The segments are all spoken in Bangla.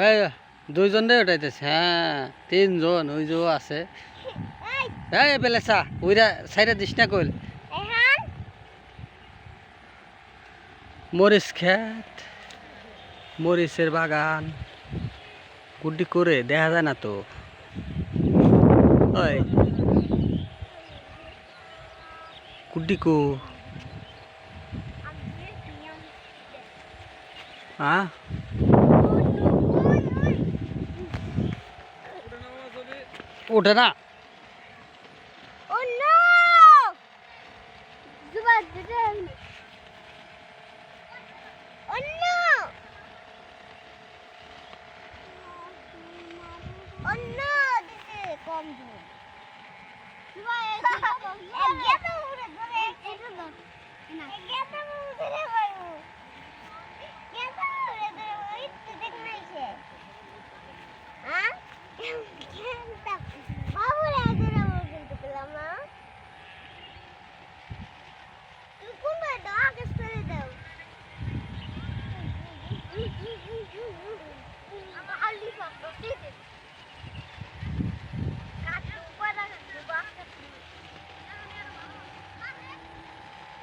এই দুইজন রে উঠাইতেছে, হ্যাঁ তিনজন ওই যে আছে। এই বেলেসা ওইরা সাইডে দিস না কইল। মরিচ ক্ষেত, মরিচের বাগান, গুড্ডি করে দেখা যায় না তো। ওই গুড্ডি কো হ্যাঁ ওঠে না।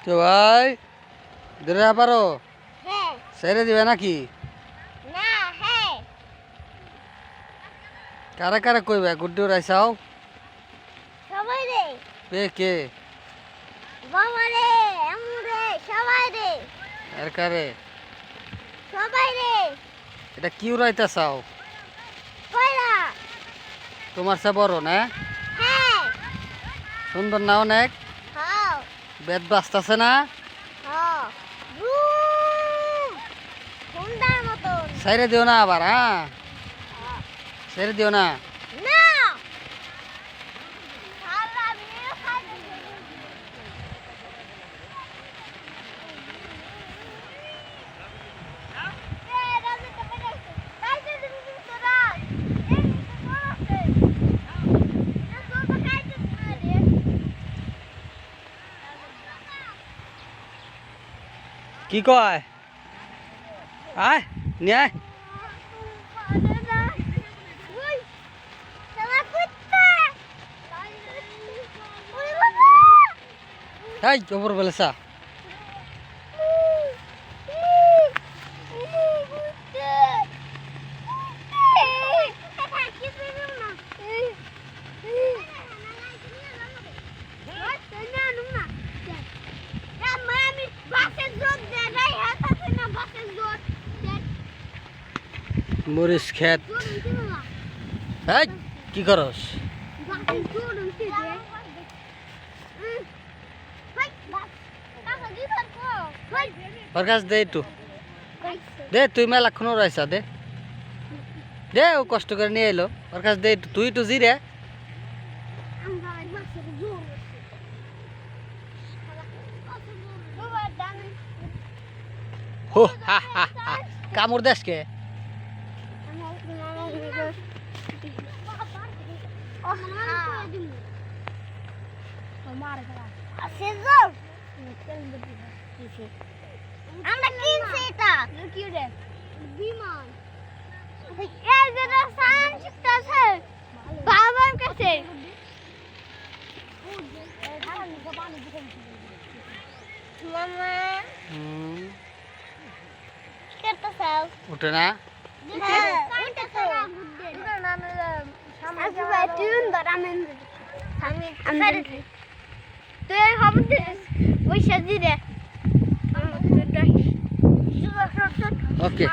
তো ভাই ধরে পারো ছেড়ে দিবে নাকি? কারা কারা কইবে গুড্ডি উড়াইছাও? সবাই রে কে বাবা রে আমু রে সবাই রে আর কারে? সবাই রে। এটা কি উড়াইতেছাও? কয়লা। তোমার সে বড় না? হ্যাঁ সুন্দর না অনেক? হ্যাঁ বেদ বাজতাছে না? হ্যাঁ বুম সুন্দর মতন। ছেড়ে দিও না আবার, হ্যাঁ ছেড়ে দিও না। না আল্লাহ মেরে খাইতে কি কয়? আয় নিয়ে আয়। এই ওপর বেলেসা মরিচ ক্ষেত। এই কি করস? ওর কাছ দে একটু দে, তুই মেলাক্ষণ রাইসা দে দে, ও কষ্ট করে নিয়ে এলো। ওর কাছ দে একটু, তুই একটু জিরে। হো হা হা হা কামড় দেশকে আমরা কিনছি এটা কি রে বিমান এই যে রাসায়ন শিখতে আছে বাবার কাছে মামা কেটে সাও উঠে না। হ্যাঁ কেটে সাও সামনে যাবে টিউন বারামেন আমি তুই খবর দিস ওই সাজি রে ওকে।